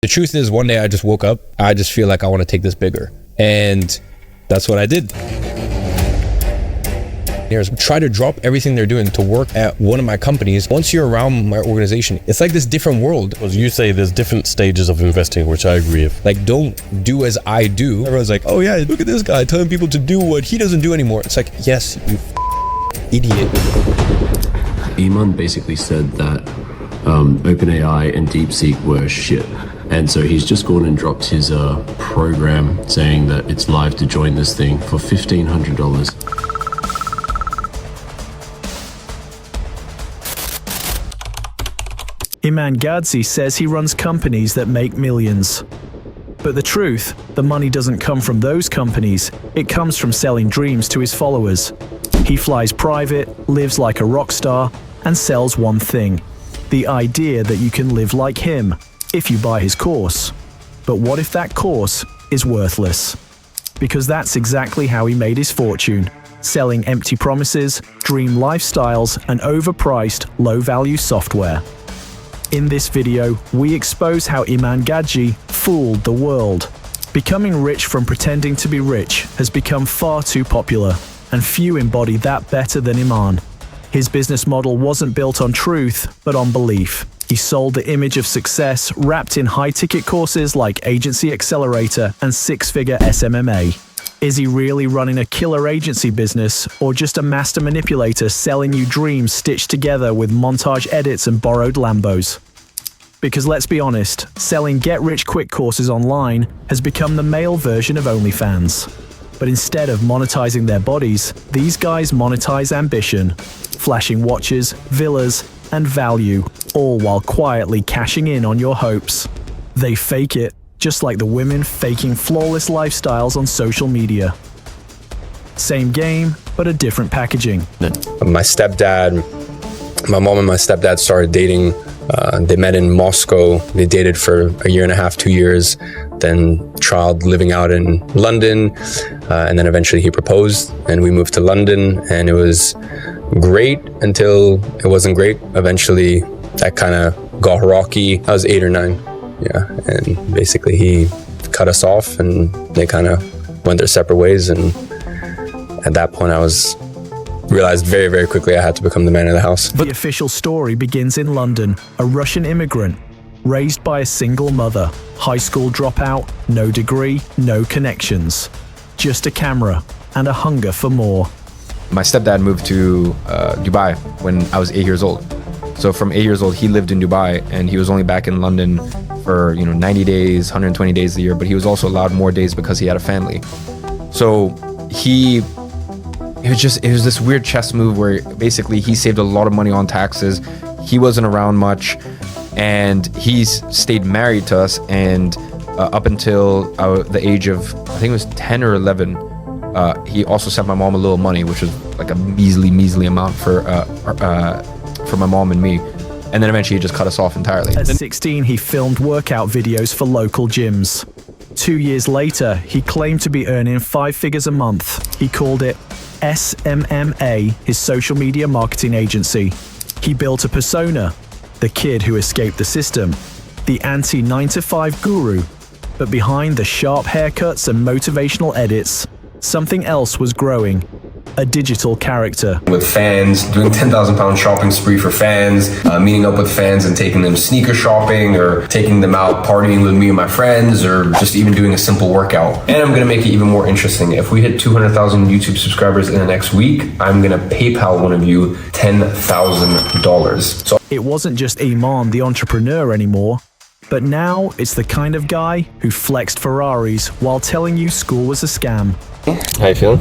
The truth is, one day I just woke up, I just feel like I want to take this bigger. And that's what I did. Try to drop everything they're doing to work at one of my companies. Once you're around my organization, it's like this different world. As you say, there's different stages of investing, which I agree with. Like, don't do as I do. Everyone's like, oh yeah, look at this guy telling people to do what he doesn't do anymore. It's like, yes, you idiot. Iman basically said that OpenAI and DeepSeek were shit. And so he's just gone and dropped his program saying that it's live to join this thing for $1,500. Iman Gadzhi says he runs companies that make millions. But the truth, the money doesn't come from those companies, it comes from selling dreams to his followers. He flies private, lives like a rock star, and sells one thing: the idea that you can live like him if you buy his course. But what if that course is worthless? Because that's exactly how he made his fortune, selling empty promises, dream lifestyles, and overpriced, low-value software. In this video, we expose how Iman Gadzhi fooled the world. Becoming rich from pretending to be rich has become far too popular, and few embody that better than Iman. His business model wasn't built on truth, but on belief. He sold the image of success wrapped in high-ticket courses like Agency Accelerator and six-figure SMMA. Is he really running a killer agency business, or just a master manipulator selling you dreams stitched together with montage edits and borrowed Lambos? Because let's be honest, selling get-rich-quick courses online has become the male version of OnlyFans. But instead of monetizing their bodies, these guys monetize ambition, flashing watches, villas, and value, all while quietly cashing in on your hopes. They fake it, just like the women faking flawless lifestyles on social media. Same game, but a different packaging. My my mom and my stepdad started dating. They met in Moscow. They dated for a year and a half, 2 years, then trialed living out in London, and then eventually he proposed and we moved to London, and it was great until it wasn't great. Eventually that kind of got rocky. I was 8 or 9. Yeah, and basically he cut us off and they kind of went their separate ways, and at that point I realized very, very quickly I had to become the man of the house. The official story begins in London, a Russian immigrant, raised by a single mother, high school dropout, no degree, no connections, just a camera and a hunger for more. My stepdad moved to Dubai when I was 8 years old. So from 8 years old, he lived in Dubai, and he was only back in London for 90 days, 120 days a year, but he was also allowed more days because he had a family. So it was this weird chess move where basically he saved a lot of money on taxes. He wasn't around much, and he's stayed married to us, and up until the age of, I think it was 10 or 11, he also sent my mom a little money, which was like a measly amount for my mom and me. And then eventually he just cut us off entirely. At 16, he filmed workout videos for local gyms. 2 years later, he claimed to be earning 5 figures a month. He called it SMMA, his social media marketing agency. He built a persona, the kid who escaped the system, the anti-9-to-5 guru. But behind the sharp haircuts and motivational edits, something else was growing. A digital character. With fans, doing 10,000 pound shopping spree for fans, meeting up with fans and taking them sneaker shopping, or taking them out partying with me and my friends, or just even doing a simple workout. And I'm gonna make it even more interesting. If we hit 200,000 YouTube subscribers in the next week, I'm gonna PayPal one of you $10,000. So it wasn't just Iman the entrepreneur anymore, but now it's the kind of guy who flexed Ferraris while telling you school was a scam. How you feeling?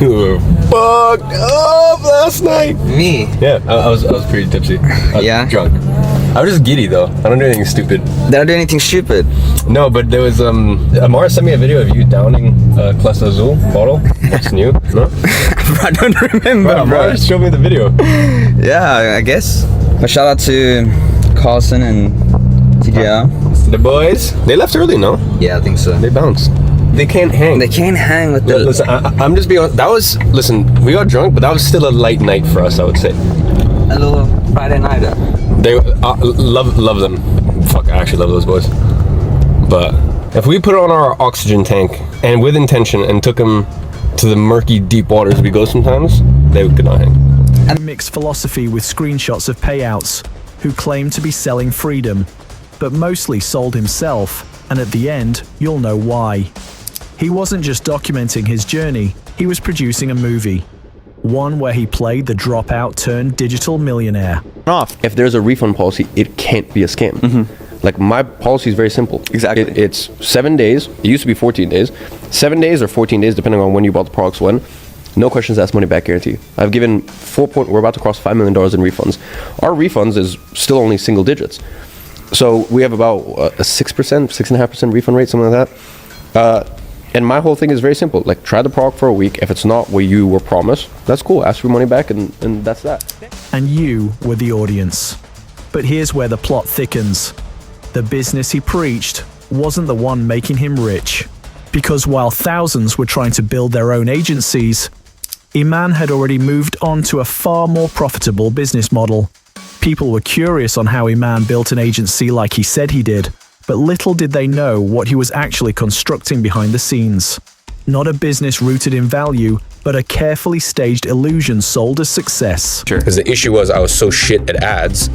You were fucked up last night. Me? Yeah, I was pretty tipsy. Yeah? Drunk. I was just giddy though. I don't do anything stupid. Did I do anything stupid? No, but there was Amara sent me a video of you downing a Clase Azul bottle. What's new? No? I don't remember, bro. Amara just showed me the video. Yeah, I guess. But shout out to Carlson and TJR. The boys, they left early, no? Yeah, I think so. They bounced. They can't hang. They can't hang with the... Listen, I'm just being honest. Listen, we got drunk, but that was still a light night for us, I would say. A little Friday nighter. They love them. Fuck, I actually love those boys. But if we put on our oxygen tank and with intention and took them to the murky deep waters we go sometimes, they could not hang. And mixed philosophy with screenshots of payouts, who claimed to be selling freedom, but mostly sold himself, and at the end, you'll know why. He wasn't just documenting his journey, he was producing a movie. One where he played the dropout turned digital millionaire. If there's a refund policy, it can't be a scam. Like, my policy is very simple. Exactly. It's 7 days. It used to be 14 days. 7 days or 14 days, depending on when you bought the products when. No questions asked, money back guarantee. I've given we're about to cross $5 million in refunds. Our refunds is still only single digits. So we have about a 6%, 6.5% refund rate, something like that. And my whole thing is very simple. Like, try the product for a week. If it's not what you were promised, that's cool. Ask for money back, and that's that. And you were the audience. But here's where the plot thickens. The business he preached wasn't the one making him rich. Because while thousands were trying to build their own agencies, Iman had already moved on to a far more profitable business model. People were curious on how Iman built an agency like he said he did, but little did they know what he was actually constructing behind the scenes. Not a business rooted in value, but a carefully staged illusion sold as success. Because the issue was I was so shit at ads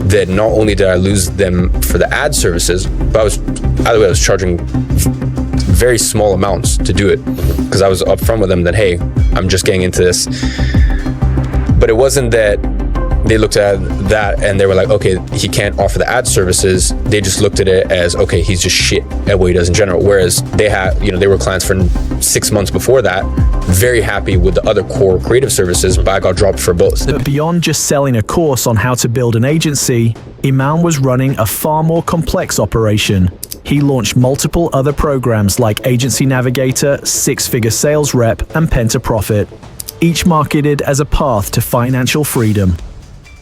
that not only did I lose them for the ad services, but I was charging very small amounts to do it, because I was upfront with them that, hey, I'm just getting into this. But it wasn't that they looked at that and they were like, okay, he can't offer the ad services. They just looked at it as, okay, he's just shit at what he does in general. Whereas they had, they were clients for 6 months before that, very happy with the other core creative services, but I got dropped for both. But beyond just selling a course on how to build an agency, Iman was running a far more complex operation. He launched multiple other programs like Agency Navigator, Six-Figure Sales Rep, and Pen to Profit, each marketed as a path to financial freedom.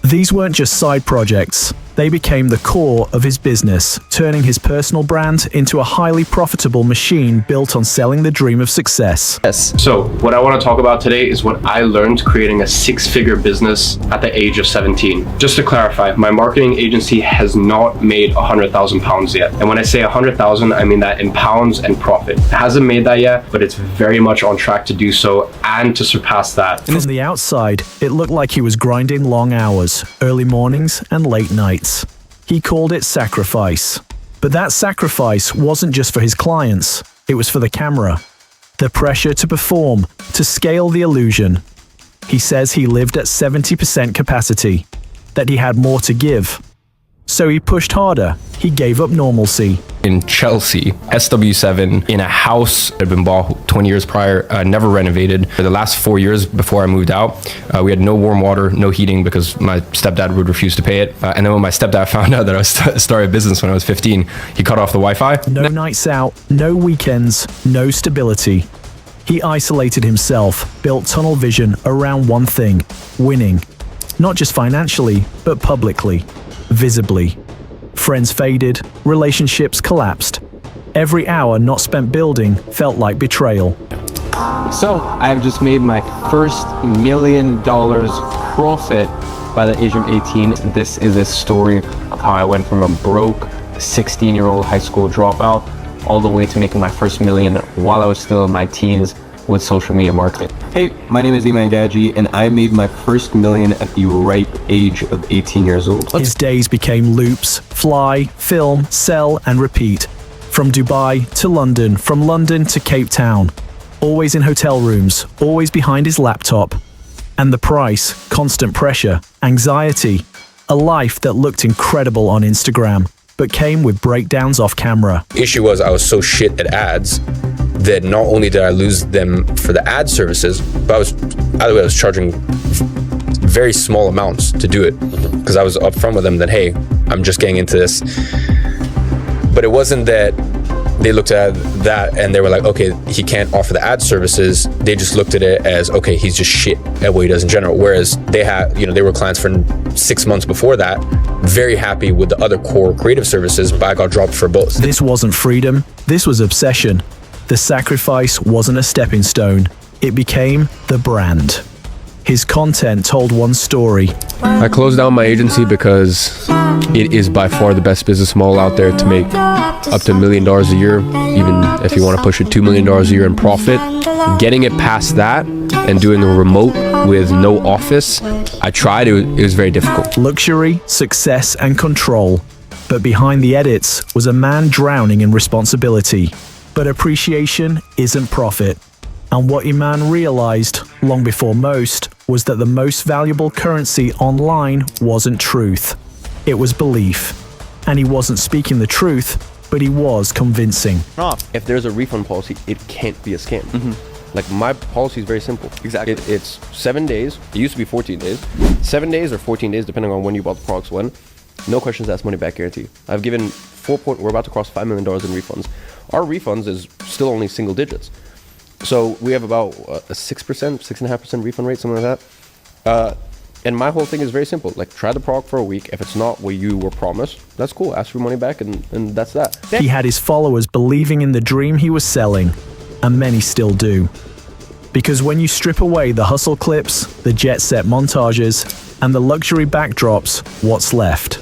These weren't just side projects, they became the core of his business, turning his personal brand into a highly profitable machine built on selling the dream of success. So what I want to talk about today is what I learned creating a six-figure business at the age of 17. Just to clarify, my marketing agency has not made £100,000 yet. And when I say 100,000, I mean that in pounds and profit. It hasn't made that yet, but it's very much on track to do so and to surpass that. From the outside, it looked like he was grinding long hours, early mornings and late nights. He called it sacrifice. But that sacrifice wasn't just for his clients, it was for the camera. The pressure to perform, to scale the illusion. He says he lived at 70% capacity, that he had more to give. So he pushed harder, he gave up normalcy. In Chelsea, SW7, in a house that had been bought 20 years prior, never renovated. For the last 4 years before I moved out, we had no warm water, no heating, because my stepdad would refuse to pay it. And then when my stepdad found out that I started a business when I was 15, he cut off the Wi-Fi. No nights out, no weekends, no stability. He isolated himself, built tunnel vision around one thing: winning. Not just financially, but publicly, visibly. Friends faded, relationships collapsed. Every hour not spent building felt like betrayal. So, I've just made my first $1 million profit by the age of 18. This is a story of how I went from a broke 16-year-old high school dropout all the way to making my first million while I was still in my teens with social media marketing. Hey, my name is Iman Gadzhi, and I made my first million at the ripe age of 18 years old. His days became loops: fly, film, sell, and repeat. From Dubai to London, from London to Cape Town. Always in hotel rooms, always behind his laptop. And the price: constant pressure, anxiety. A life that looked incredible on Instagram, but came with breakdowns off camera. The issue was I was so shit at ads that not only did I lose them for the ad services, but I was charging very small amounts to do it, because I was upfront with them that, hey, I'm just getting into this. But it wasn't that they looked at that and they were like, okay, he can't offer the ad services. They just looked at it as, okay, he's just shit at what he does in general. Whereas they had, they were clients for 6 months before that, very happy with the other core creative services, but I got dropped for both. This wasn't freedom, this was obsession. The sacrifice wasn't a stepping stone, it became the brand. His content told one story. I closed down my agency because it is by far the best business model out there to make up to $1 million a year, even if you want to push it $2 million a year in profit. Getting it past that and doing a remote with no office, I tried, it was very difficult. Luxury, success, and control. But behind the edits was a man drowning in responsibility. But appreciation isn't profit. And what Iman realized, long before most, was that the most valuable currency online wasn't truth. It was belief. And he wasn't speaking the truth, but he was convincing. If there's a refund policy, it can't be a scam. Like, my policy is very simple. Exactly. It's 7 days. It used to be 14 days. 7 days or 14 days, depending on when you bought the products when. No questions asked, money back guarantee. I've given we're about to cross $5 million in refunds. Our refunds is still only single digits. So we have about a 6%, 6.5% refund rate, something like that. And my whole thing is very simple. Like, try the product for a week. If it's not what you were promised, that's cool. Ask for money back, and that's that. He had his followers believing in the dream he was selling, and many still do. Because when you strip away the hustle clips, the jet set montages, and the luxury backdrops, what's left?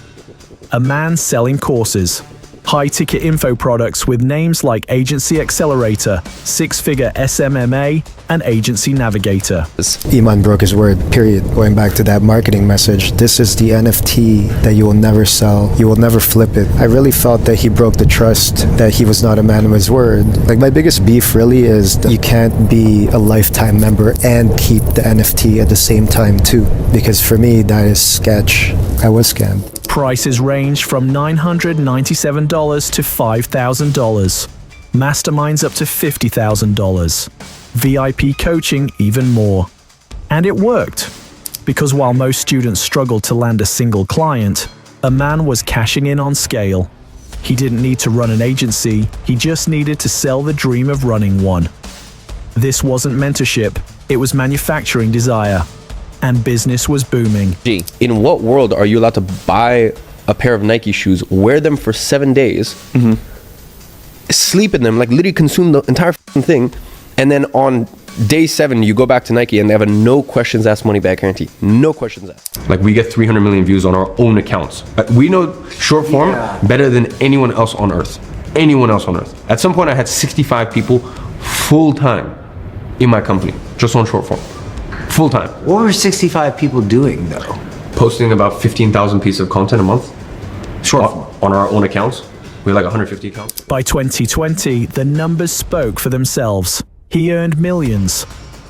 A man selling courses, high-ticket info products with names like Agency Accelerator, Six-Figure SMMA, and Agency Navigator. Iman broke his word, period. Going back to that marketing message, this is the NFT that you will never sell. You will never flip it. I really felt that he broke the trust, that he was not a man of his word. Like, my biggest beef really is that you can't be a lifetime member and keep the NFT at the same time too. Because for me, that is sketch. I was scammed. Prices range from $997 to $5,000. Masterminds up to $50,000. VIP coaching even more. And it worked. Because while most students struggled to land a single client, a man was cashing in on scale. He didn't need to run an agency, he just needed to sell the dream of running one. This wasn't mentorship, it was manufacturing desire. And business was booming. In what world are you allowed to buy a pair of Nike shoes, wear them for 7 days, sleep in them, like literally consume the entire thing, and then on day 7 you go back to Nike and they have a no questions asked money back guarantee? No questions asked. Like, we get 300 million views on our own accounts. We know short form better than anyone else on earth. Anyone else on earth. At some point I had 65 people full time in my company, just on short form. Full time. What were 65 people doing though? Posting about 15,000 pieces of content a month. Short form. On our own accounts. We have like 150 accounts. By 2020, the numbers spoke for themselves. He earned millions.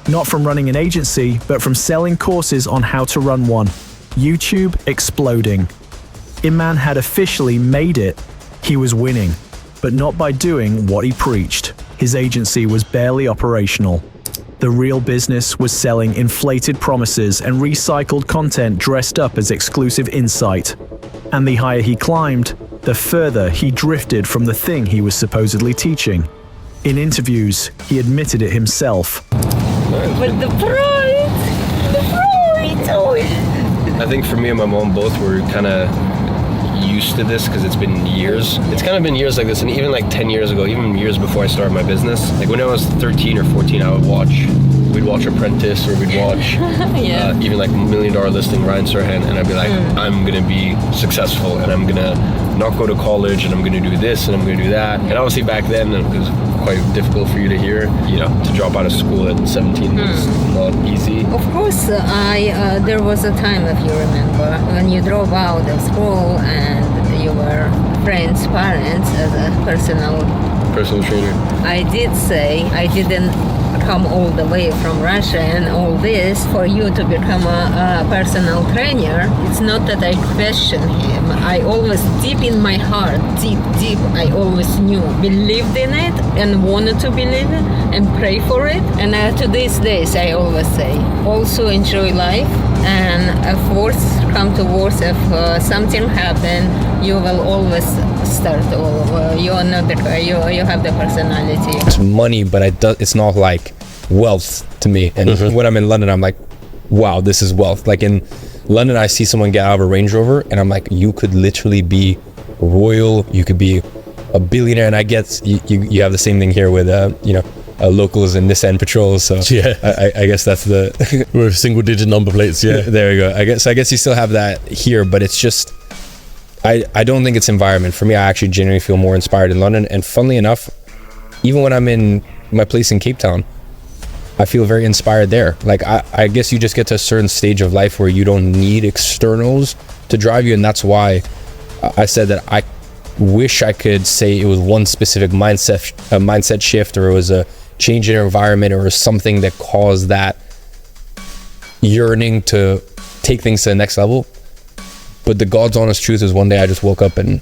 Not from running an agency, but from selling courses on how to run one. YouTube exploding. Iman had officially made it. He was winning, but not by doing what he preached. His agency was barely operational. The real business was selling inflated promises and recycled content dressed up as exclusive insight. And the higher he climbed, the further he drifted from the thing he was supposedly teaching. In interviews, he admitted it himself. But the pride, I think for me and my mom both were kind of used to this because it's been years. It's kind of been years like this, and even like 10 years ago, even years before I started my business, like when I was 13 or 14, we'd watch Apprentice, or we'd watch even like $1 Million Listing, Ryan Serhant, and I'd be like, I'm gonna be successful, and I'm gonna not go to college, and I'm gonna do this, and I'm gonna do that. And obviously back then it was quite difficult for you to hear, to drop out of school at 17 was not easy. Of course, there was a time, if you remember, when you drove out of school and you were friends' parents as a personal trainer. I did say I didn't come all the way from Russia and all this for you to become a personal trainer. It's not that I question him. I always, deep in my heart, deep, I always knew, believed in it and wanted to believe it and pray for it. And to these days, I always say, also enjoy life. And if worse come to worse, if something happen, you will always start over. You are not you have the personality. It's money, but it's not like wealth to me. And when I'm in London, I'm like, wow, this is wealth. Like in London, I see someone get out of a Range Rover, and I'm like, you could literally be royal. You could be a billionaire. And I get you have the same thing here with locals and Nissan patrols. So Yeah. I guess that's the With single digit number plates, yeah. there we go. I guess you still have that here, but it's just I don't think it's environment. For me, I actually genuinely feel more inspired in London. And funnily enough, even when I'm in my place in Cape Town, I feel very inspired there. Like I guess you just get to a certain stage of life where you don't need externals to drive you, and that's why I said that I wish I could say it was one specific mindset shift, or it was a change in environment, or something that caused that yearning to take things to the next level. But the God's honest truth is, one day I just woke up and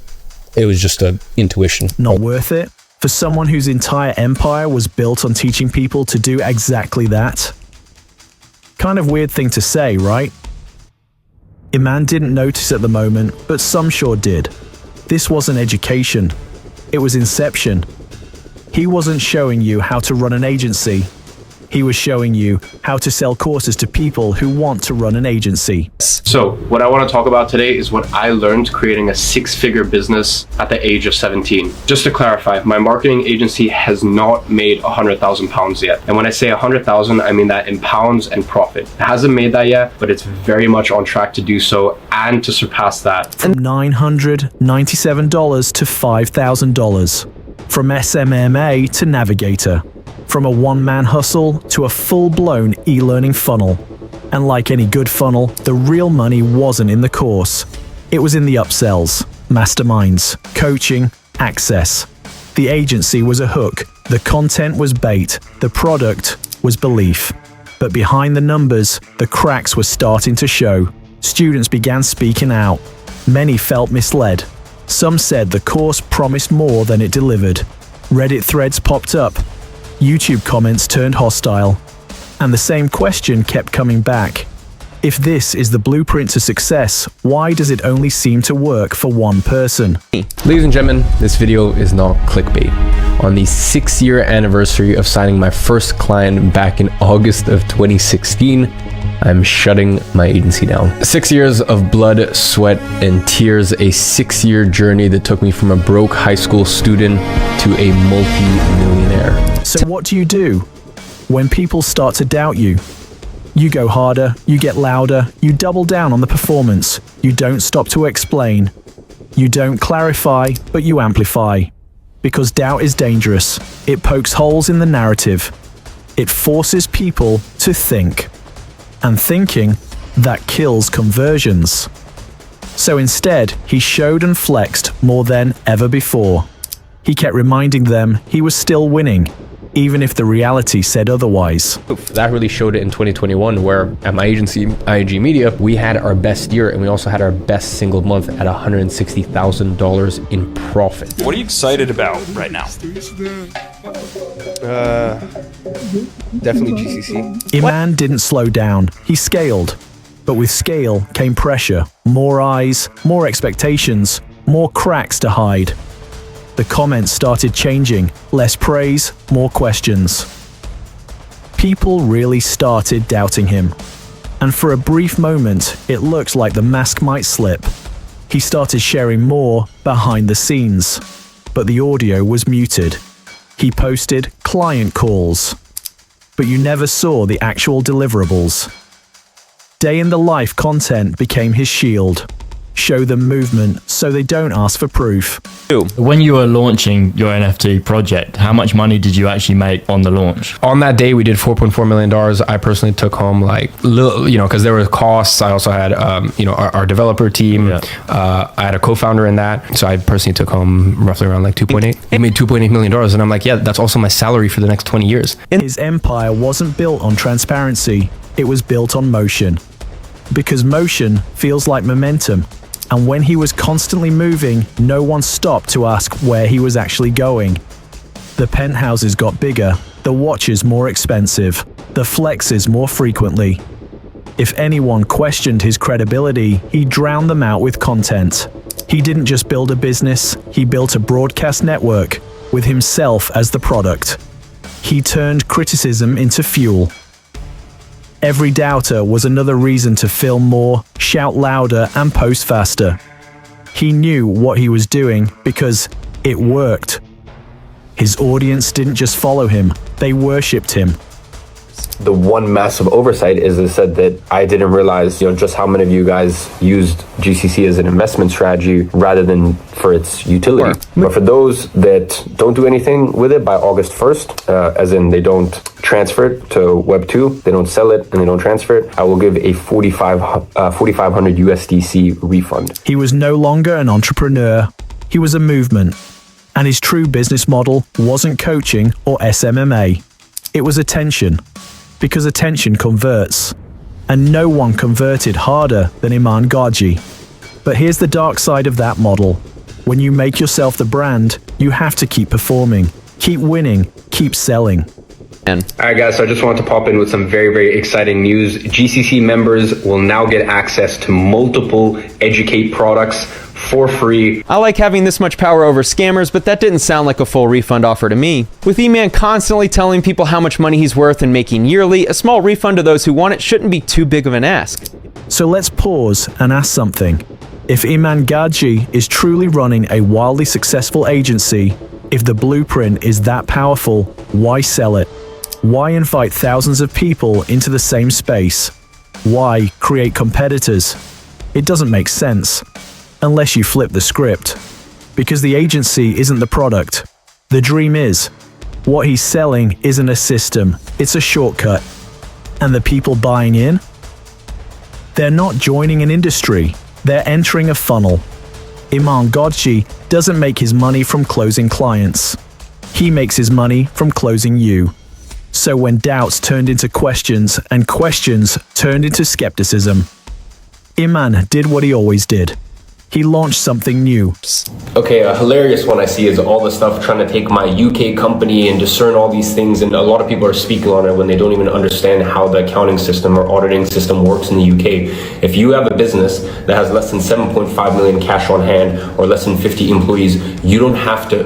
it was just an intuition. Not worth it? For someone whose entire empire was built on teaching people to do exactly that? Kind of weird thing to say, right? Iman didn't notice at the moment, but some sure did. This wasn't education. It was inception. He wasn't showing you how to run an agency. He was showing you how to sell courses to people who want to run an agency. So what I want to talk about today is what I learned creating a 6-figure business at the age of 17. Just to clarify, my marketing agency has not made £100,000 yet. And when I say 100,000, I mean that in pounds and profit. It hasn't made that yet, but it's very much on track to do so and to surpass that. From $997 to $5,000. From SMMA to Navigator. From a one-man hustle to a full-blown e-learning funnel. And like any good funnel, the real money wasn't in the course. It was in the upsells, masterminds, coaching, access. The agency was a hook, the content was bait, the product was belief. But behind the numbers, the cracks were starting to show. Students began speaking out. Many felt misled. Some said the course promised more than it delivered. Reddit threads popped up. YouTube comments turned hostile, and the same question kept coming back. If this is the blueprint to success, why does it only seem to work for one person? Ladies and gentlemen, this video is not clickbait. On the 6-year anniversary of signing my first client back in August of 2016, I'm shutting my agency down. 6 years of blood, sweat, and tears, a 6-year journey that took me from a broke high school student to a multi-millionaire. So what do you do when people start to doubt you? You go harder, you get louder, you double down on the performance, you don't stop to explain. You don't clarify, but you amplify. Because doubt is dangerous. It pokes holes in the narrative. It forces people to think. And thinking, that kills conversions. So instead, he showed and flexed more than ever before. He kept reminding them he was still winning, even if the reality said otherwise. That really showed it in 2021, where at my agency, IAG Media, we had our best year, and we also had our best single month at $160,000 in profit. What are you excited about right now? Definitely GCC. Iman didn't slow down, he scaled. But with scale came pressure, more eyes, more expectations, more cracks to hide. The comments started changing, less praise, more questions. People really started doubting him. And for a brief moment, it looked like the mask might slip. He started sharing more behind the scenes, but the audio was muted. He posted client calls, but you never saw the actual deliverables. Day in the life content became his shield. Show them movement so they don't ask for proof. When you were launching your NFT project, how much money did you actually make on the launch? On that day, we did $4.4 million. I personally took home because there were costs. I also had, our developer team. Yeah. I had a co-founder in that. So I personally took home roughly around 2.8. I made $2.8 million. And I'm like, yeah, that's also my salary for the next 20 years. His empire wasn't built on transparency. It was built on motion. Because motion feels like momentum. And when he was constantly moving, no one stopped to ask where he was actually going. The penthouses got bigger, the watches more expensive, the flexes more frequently. If anyone questioned his credibility, he drowned them out with content. He didn't just build a business, he built a broadcast network, with himself as the product. He turned criticism into fuel. Every doubter was another reason to film more, shout louder, and post faster. He knew what he was doing because it worked. His audience didn't just follow him, they worshipped him. The one massive oversight is it said that I didn't realize, just how many of you guys used GCC as an investment strategy rather than for its utility. But for those that don't do anything with it by August 1st, as in they don't transfer it to Web 2, they don't sell it and they don't transfer it, I will give a 4,500 USDC refund. He was no longer an entrepreneur, he was a movement. And his true business model wasn't coaching or SMMA. It was attention. Because attention converts. And no one converted harder than Iman Gadzhi. But here's the dark side of that model. When you make yourself the brand, you have to keep performing, keep winning, keep selling. All right, guys, so I just wanted to pop in with some very, very exciting news. GCC members will now get access to multiple Educate products for free. I like having this much power over scammers, but that didn't sound like a full refund offer to me. With Iman constantly telling people how much money he's worth and making yearly, a small refund to those who want it shouldn't be too big of an ask. So let's pause and ask something. If Iman Gadzhi is truly running a wildly successful agency, if the blueprint is that powerful, why sell it? Why invite thousands of people into the same space? Why create competitors? It doesn't make sense. Unless you flip the script. Because the agency isn't the product. The dream is. What he's selling isn't a system, it's a shortcut. And the people buying in? They're not joining an industry, they're entering a funnel. Iman Gadzhi doesn't make his money from closing clients. He makes his money from closing you. So when doubts turned into questions and questions turned into skepticism, Iman did what he always did. He launched something new. Okay, a hilarious one I see is all the stuff trying to take my UK company and discern all these things, and a lot of people are speaking on it when they don't even understand how the accounting system or auditing system works in the UK. If you have a business that has less than 7.5 million cash on hand or less than 50 employees, you don't have to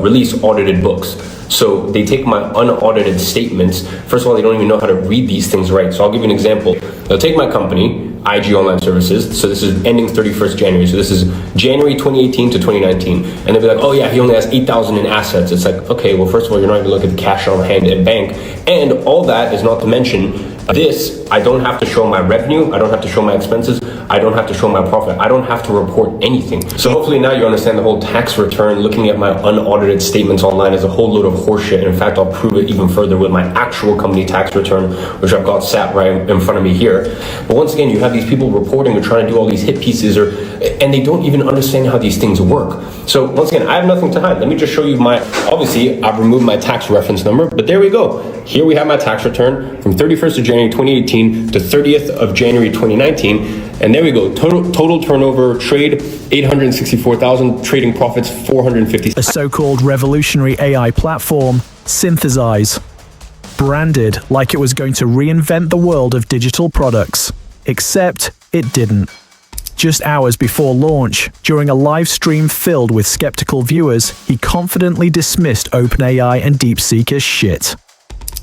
release audited books. So they take my unaudited statements. First of all, they don't even know how to read these things right. So I'll give you an example. They'll take my company, IG Online Services. So this is ending 31st January. So this is January 2018 to 2019. And they'll be like, oh yeah, he only has 8,000 in assets. It's like, okay, well, first of all, you're not even looking at the cash on hand at bank. And all that is not to mention this, I don't have to show my revenue. I don't have to show my expenses. I don't have to show my profit. I don't have to report anything. So hopefully now you understand the whole tax return. Looking at my unaudited statements online is a whole load of horseshit. In fact, I'll prove it even further with my actual company tax return, which I've got sat right in front of me here. But once again, you have these people reporting or trying to do all these hit pieces, and they don't even understand how these things work. So once again, I have nothing to hide. Let me just show you obviously I've removed my tax reference number, but there we go. Here we have my tax return from 31st of January 2018 to 30th of January 2019. And there we go. Total turnover, trade 864,000, trading profits 450. A so-called revolutionary AI platform, Synthesize, branded like it was going to reinvent the world of digital products. Except it didn't. Just hours before launch, during a live stream filled with skeptical viewers, he confidently dismissed OpenAI and DeepSeek as shit.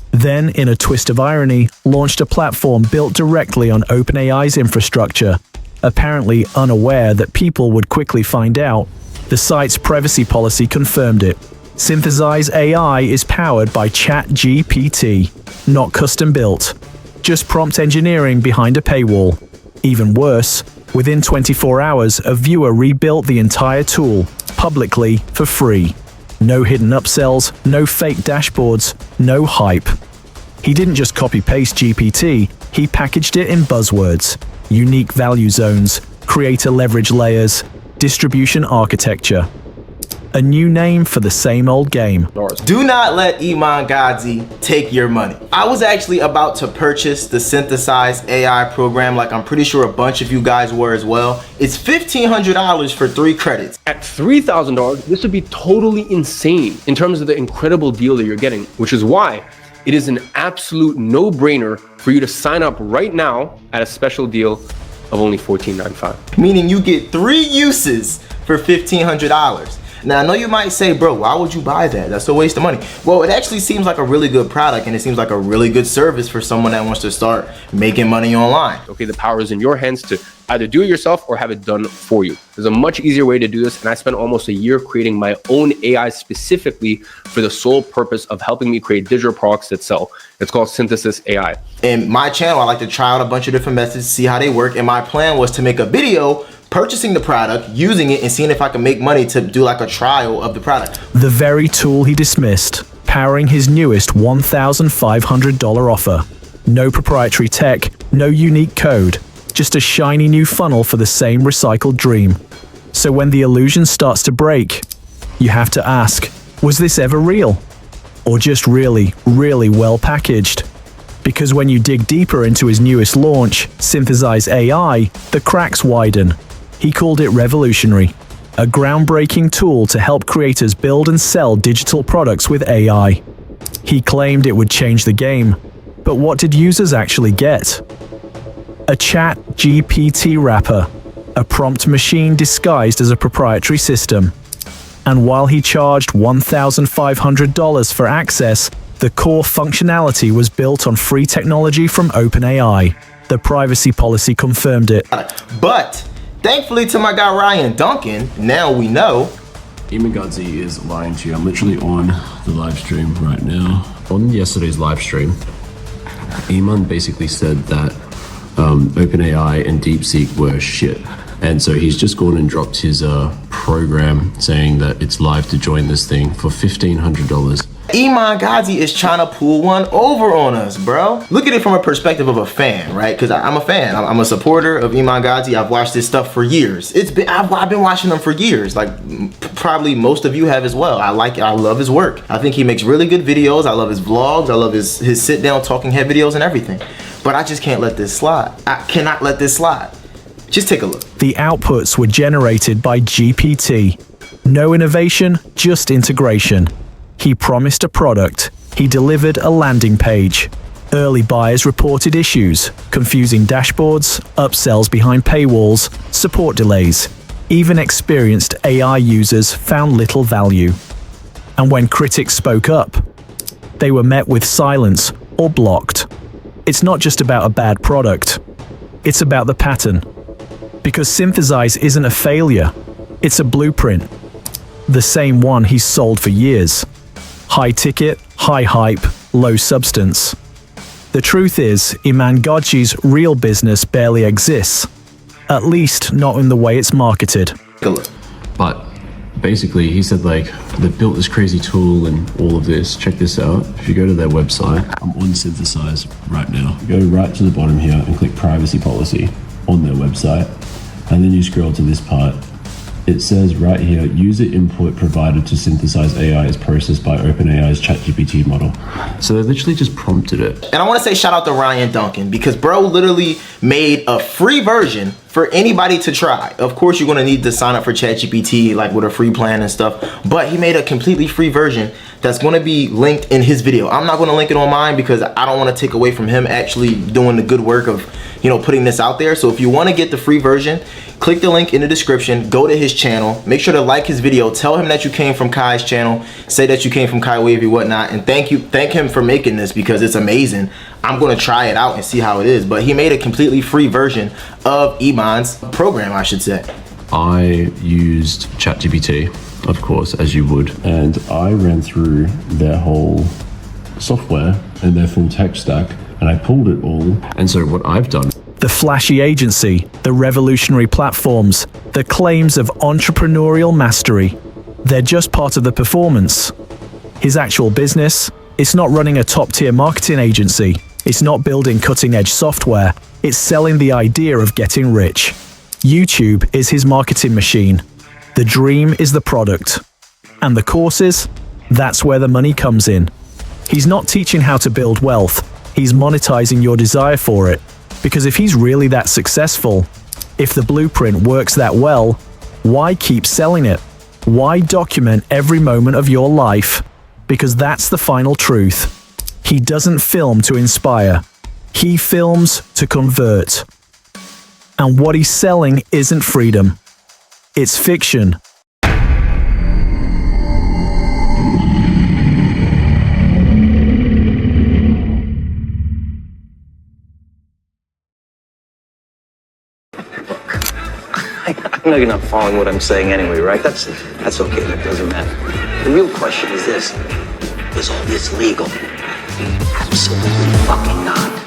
Then, in a twist of irony, launched a platform built directly on OpenAI's infrastructure, apparently unaware that people would quickly find out. The site's privacy policy confirmed it. Synthesize AI is powered by ChatGPT, not custom built, just prompt engineering behind a paywall. Even worse, within 24 hours, a viewer rebuilt the entire tool, publicly, for free. No hidden upsells, no fake dashboards, no hype. He didn't just copy-paste GPT, he packaged it in buzzwords, unique value zones, creator leverage layers, distribution architecture. A new name for the same old game. Do not let Iman Gadzhi take your money. I was actually about to purchase the Synthesize AI program, like I'm pretty sure a bunch of you guys were as well. It's $1,500 for 3 credits. At $3,000, this would be totally insane in terms of the incredible deal that you're getting, which is why it is an absolute no-brainer for you to sign up right now at a special deal of only $14.95. Meaning you get 3 uses for $1,500. Now, I know you might say, bro, why would you buy that? That's a waste of money. Well, it actually seems like a really good product, and it seems like a really good service for someone that wants to start making money online. Okay, the power is in your hands to either do it yourself or have it done for you. There's a much easier way to do this, and I spent almost a year creating my own AI specifically for the sole purpose of helping me create digital products that sell. It's called Synthesize AI. In my channel, I like to try out a bunch of different methods, see how they work, and my plan was to make a video purchasing the product, using it, and seeing if I can make money to do like a trial of the product. The very tool he dismissed, powering his newest $1,500 offer. No proprietary tech, no unique code, just a shiny new funnel for the same recycled dream. So when the illusion starts to break, you have to ask, was this ever real? Or just really, really well packaged? Because when you dig deeper into his newest launch, Synthesize AI, the cracks widen. He called it revolutionary, a groundbreaking tool to help creators build and sell digital products with AI. He claimed it would change the game, but what did users actually get? A chat GPT wrapper, a prompt machine disguised as a proprietary system. And while he charged $1,500 for access, the core functionality was built on free technology from OpenAI. The privacy policy confirmed it. But thankfully to my guy Ryan Duncan, now we know. Iman Gadzhi is lying to you. I'm literally on the live stream right now. On yesterday's live stream, Iman basically said that OpenAI and DeepSeek were shit. And so he's just gone and dropped his program saying that it's live to join this thing for $1,500. Iman Gadzhi is trying to pull one over on us, bro. Look at it from a perspective of a fan, right? Because I'm a fan. I'm a supporter of Iman Gadzhi. I've watched this stuff for years. I've been watching them for years. Like probably most of you have as well. I love his work. I think he makes really good videos. I love his vlogs. I love his sit down talking head videos and everything. But I just can't let this slide. I cannot let this slide. Just take a look. The outputs were generated by GPT. No innovation, just integration. He promised a product. He delivered a landing page. Early buyers reported issues, confusing dashboards, upsells behind paywalls, support delays. Even experienced AI users found little value. And when critics spoke up, they were met with silence or blocked. It's not just about a bad product. It's about the pattern. Because Synthesize isn't a failure, it's a blueprint. The same one he's sold for years. High ticket, high hype, low substance. The truth is, Iman Gadzhi's real business barely exists. At least not in the way it's marketed. But basically he said like, they've built this crazy tool and all of this. Check this out. If you go to their website, I'm on Synthesize right now. Go right to the bottom here and click privacy policy on their website. And then you scroll to this part. It says right here, user input provided to Synthesize AI is processed by OpenAI's ChatGPT model. So they literally just prompted it. And I want to say shout out to Ryan Duncan because bro literally made a free version for anybody to try. Of course, you're going to need to sign up for ChatGPT like with a free plan and stuff, but he made a completely free version that's going to be linked in his video. I'm not going to link it on mine because I don't want to take away from him actually doing the good work of, you know, putting this out there. So if you want to get the free version, click the link in the description, go to his channel, make sure to like his video, tell him that you came from Kai's channel, say that you came from Kai Wavy, whatnot, and thank him for making this because it's amazing. I'm going to try it out and see how it is, but he made a completely free version of Iman's program, I should say. I used ChatGPT, of course, as you would, and I ran through their whole software and their full tech stack, and I pulled it all. And so what I've done, the flashy agency, the revolutionary platforms, the claims of entrepreneurial mastery, they're just part of the performance. His actual business, it's not running a top-tier marketing agency. It's not building cutting-edge software. It's selling the idea of getting rich. YouTube is his marketing machine. The dream is the product. And the courses, that's where the money comes in. He's not teaching how to build wealth. He's monetizing your desire for it. Because if he's really that successful, if the blueprint works that well, why keep selling it? Why document every moment of your life? Because that's the final truth. He doesn't film to inspire. He films to convert. And what he's selling isn't freedom. It's fiction. I know you're not following what I'm saying anyway, right? That's okay, that doesn't matter. The real question is this: is all this legal? Absolutely fucking not.